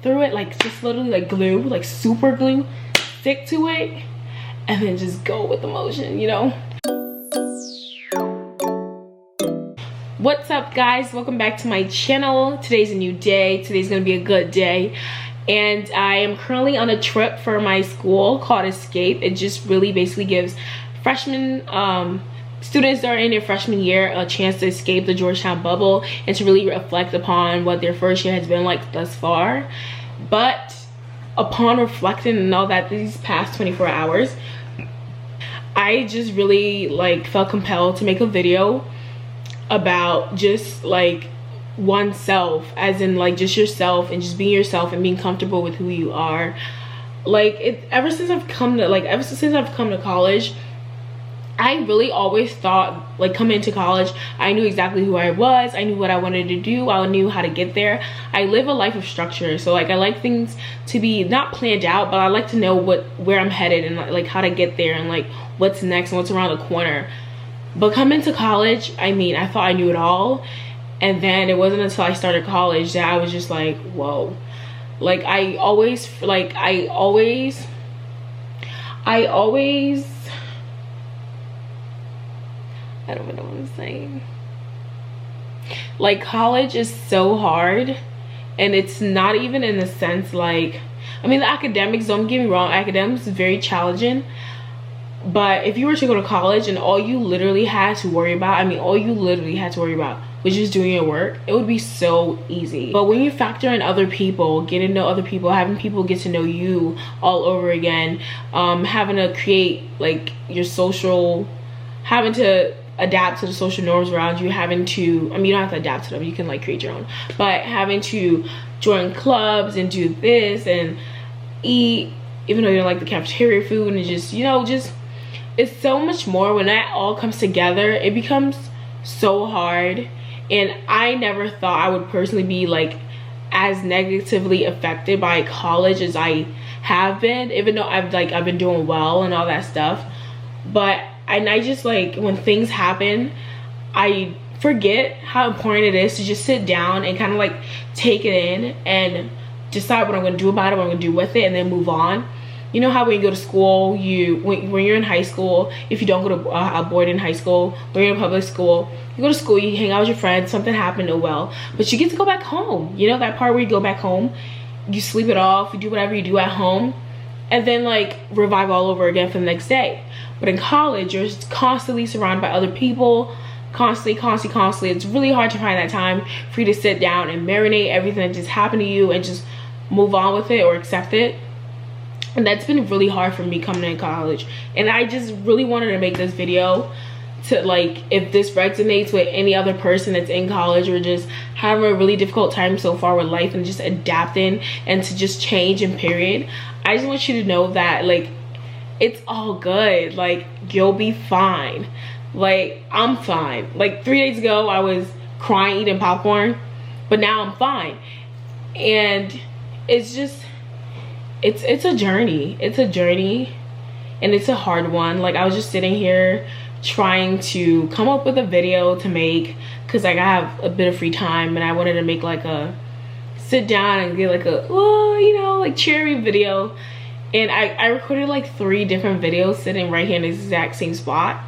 through it, like just literally like glue, like super glue, stick to it, and then just go with the motion, you know? What's up, guys? Welcome back to my channel. Today's a new day. Today's gonna be a good day. And I am currently on a trip for my school called Escape. It just really basically gives freshmen, students that are in their freshman year a chance to escape the Georgetown bubble and to really reflect upon what their first year has been like thus far. But upon reflecting and all that these past 24 hours, I just really like felt compelled to make a video about just like oneself, as in like just yourself and just being yourself and being comfortable with who you are. Like ever since I've come to college, I really always thought, like, coming into college, I knew exactly who I was. I knew what I wanted to do. I knew how to get there. I live a life of structure, so like I like things to be not planned out, but I like to know where I'm headed and like how to get there and like what's next and what's around the corner. But coming to college, I mean, I thought I knew it all, and then it wasn't until I started college that I was just like, whoa. Like I always I don't even know what I'm saying. Like, college is so hard, and it's not even in the sense like, I mean, the academics, don't get me wrong, academics is very challenging, but if you were to go to college and all you literally had to worry about was just doing your work, it would be so easy. But when you factor in other people, getting to know other people, having people get to know you all over again, having to create like your social, having to adapt to the social norms around you, having to, I mean, you don't have to adapt to them, you can like create your own, but having to join clubs and do this and eat, even though you don't like the cafeteria food, and just, you know, just, it's so much more. When that all comes together, it becomes so hard. And I never thought I would personally be like as negatively affected by college as I have been, even though I've been doing well and all that stuff. But I just, like, when things happen, I forget how important it is to just sit down and kind of like take it in and decide what I'm going to do about it, what I'm going to do with it, and then move on. You know how when you go to school, when you're in high school, if you don't go to a boarding high school, when you're in public school, you go to school, you hang out with your friends, something happened, oh well, but you get to go back home. You know that part where you go back home, you sleep it off, you do whatever you do at home, and then like revive all over again for the next day. But in college, you're constantly surrounded by other people, constantly. It's really hard to find that time for you to sit down and marinate everything that just happened to you and just move on with it or accept it. And that's been really hard for me coming in college. And I just really wanted to make this video to, like, if this resonates with any other person that's in college or just having a really difficult time so far with life and just adapting and to just change in period, I just want you to know that, like, it's all good. Like, you'll be fine. Like, I'm fine. Like, 3 days ago I was crying eating popcorn, but now I'm fine. And it's just, it's a journey. It's a journey, and it's a hard one. Like, I was just sitting here trying to come up with a video to make, because like I have a bit of free time and I wanted to make like a sit down and get like a, oh, you know, like cheery video. And I recorded like 3 different videos sitting right here in the exact same spot,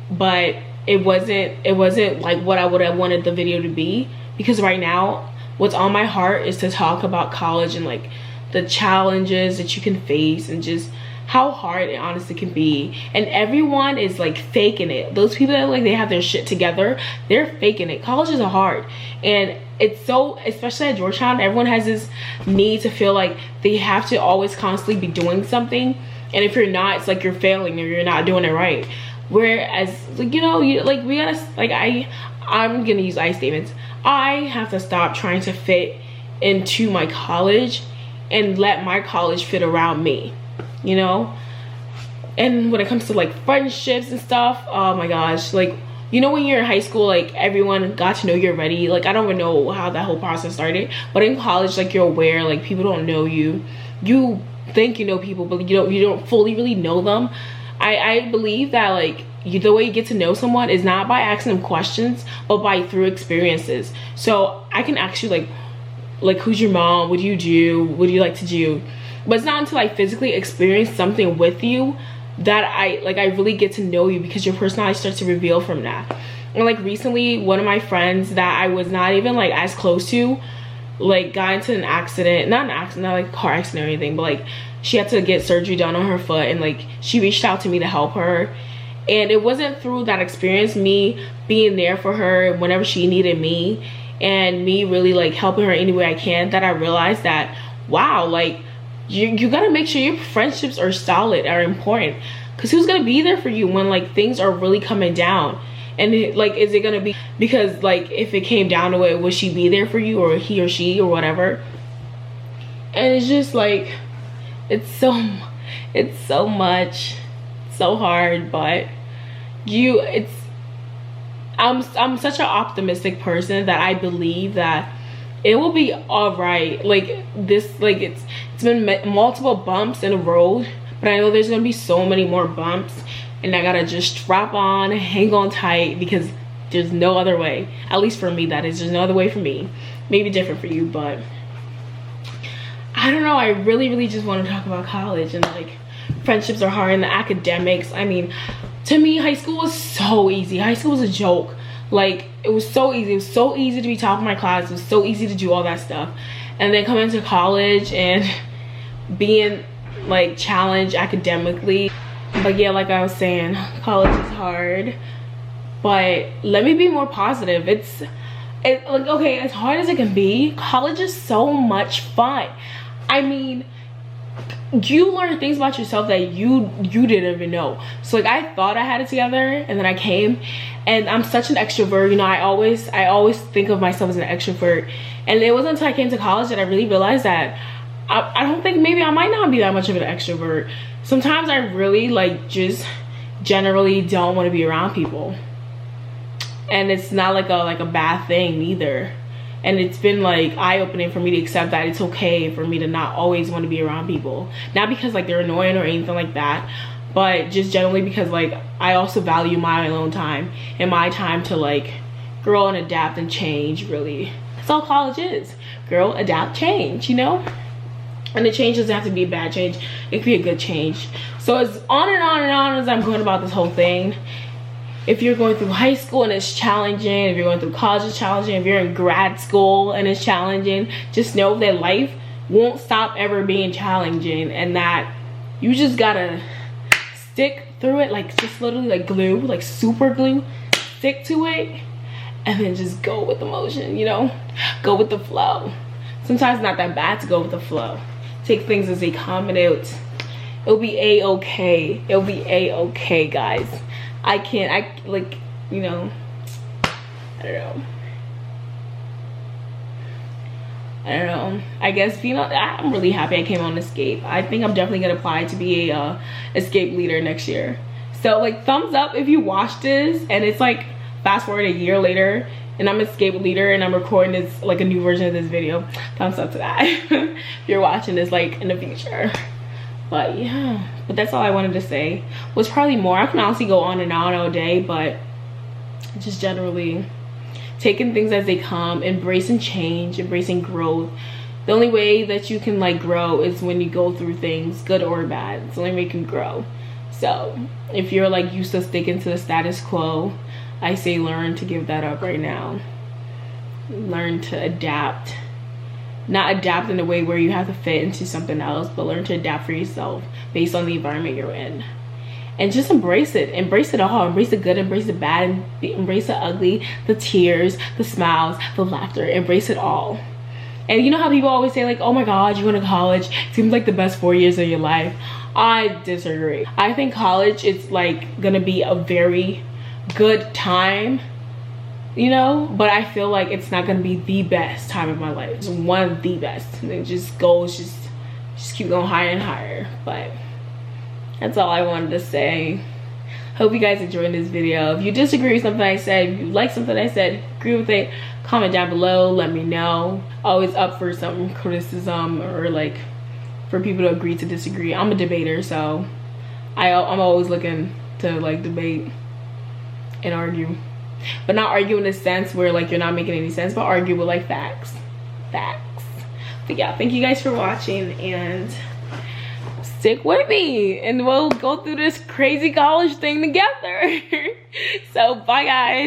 but it wasn't like what I would have wanted the video to be, because right now what's on my heart is to talk about college and like the challenges that you can face and just how hard it honestly can be. And everyone is like faking it. Those people that like they have their shit together, they're faking it. Colleges are hard, and it's so, especially at Georgetown, everyone has this need to feel like they have to always constantly be doing something, and if you're not, it's like you're failing or you're not doing it right. Whereas, like, you know, like we gotta, like, I'm gonna use I statements. I have to stop trying to fit into my college and let my college fit around me, you know. And when it comes to like friendships and stuff, oh my gosh, like, you know, when you're in high school, like everyone got to know you already. Like, I don't even know how that whole process started, but in college, like, you're aware, like, people don't know you. You think you know people, but you don't fully really know them. I believe that, like, the way you get to know someone is not by asking them questions, but by through experiences. So I can actually like who's your mom, what do you do, what do you like to do. But it's not until I physically experience something with you that I really get to know you, because your personality starts to reveal from that. And like recently, one of my friends that I was not even like as close to, like got into an accident, not like a car accident or anything, but like she had to get surgery done on her foot, and like she reached out to me to help her. And it wasn't through that experience, me being there for her whenever she needed me and me really like helping her any way I can, that I realized that, wow, like you gotta make sure your friendships are solid, are important, because who's gonna be there for you when like things are really coming down? And like, is it gonna be, because like if it came down to it, would she be there for you, or he or she or whatever? And it's just like, it's so much, so hard. But I'm such an optimistic person that I believe that it will be all right. Like this, like it's been multiple bumps in the road, but I know there's gonna be so many more bumps, and I gotta just strap on, hang on tight, because there's no other way. At least for me, that is. There's no other way for me. Maybe different for you, but I don't know. I really just want to talk about college, and like friendships are hard, and the academics. I mean, to me, high school was so easy. High school was a joke. Like, it was so easy. It was so easy to be top of my class. It was so easy to do all that stuff. And then coming to college and being like challenged academically. But yeah, like I was saying, college is hard. But let me be more positive. It's like, okay, as hard as it can be, college is so much fun. I mean, you learn things about yourself that you didn't even know. So like, I thought I had it together, and then I came, and I'm such an extrovert. You know, I always think of myself as an extrovert, and it wasn't until I came to college that I really realized that I don't think, maybe I might not be that much of an extrovert. Sometimes I really like just generally don't want to be around people, and it's not like a bad thing either. And it's been like eye-opening for me to accept that it's okay for me to not always want to be around people. Not because like they're annoying or anything like that, but just generally because like I also value my alone time and my time to like grow and adapt and change. Really, that's all college is. Grow, adapt, change, you know? And the change doesn't have to be a bad change. It could be a good change. So it's on and on and on as I'm going about this whole thing. If you're going through high school and it's challenging, if you're going through college, it's challenging, if you're in grad school and it's challenging, just know that life won't stop ever being challenging, and that you just gotta stick through it, like just literally like glue, like super glue, stick to it, and then just go with the motion, you know? Go with the flow. Sometimes it's not that bad to go with the flow. Take things as they come, and it'll be a-okay. It'll be a-okay, guys. I like, you know, I don't know. I guess, you know, I'm really happy I came on Escape. I think I'm definitely gonna apply to be a Escape leader next year. So like, thumbs up if you watch this and it's like fast forward a year later and I'm Escape leader and I'm recording this, like a new version of this video. Thumbs up to that if you're watching this like in the future. But yeah, but that's all I wanted to say. Was probably more. I can honestly go on and on all day, but just generally taking things as they come, embracing change, embracing growth. The only way that you can like grow is when you go through things, good or bad. It's the only way you can grow. So if you're like used to sticking to the status quo, I say learn to give that up right now. Learn to adapt. Not adapt in a way where you have to fit into something else, but learn to adapt for yourself based on the environment you're in. And just embrace it. Embrace it all. Embrace the good, embrace the bad, embrace the ugly, the tears, the smiles, the laughter. Embrace it all. And you know how people always say like, oh my God, you went to college. It seems like the best 4 years of your life. I disagree. I think college is like gonna be a very good time, you know, but I feel like it's not gonna be the best time of my life. It's one of the best. And it just goes, just keep going higher and higher. But that's all I wanted to say. Hope you guys enjoyed this video. If you disagree with something I said, if you like something I said, agree with it, comment down below, let me know. Always up for some criticism or like for people to agree to disagree. I'm a debater, so I'm always looking to like debate and argue. But not argue in a sense where like you're not making any sense, but argue with like facts. But yeah, thank you guys for watching, and stick with me and we'll go through this crazy college thing together. So bye guys.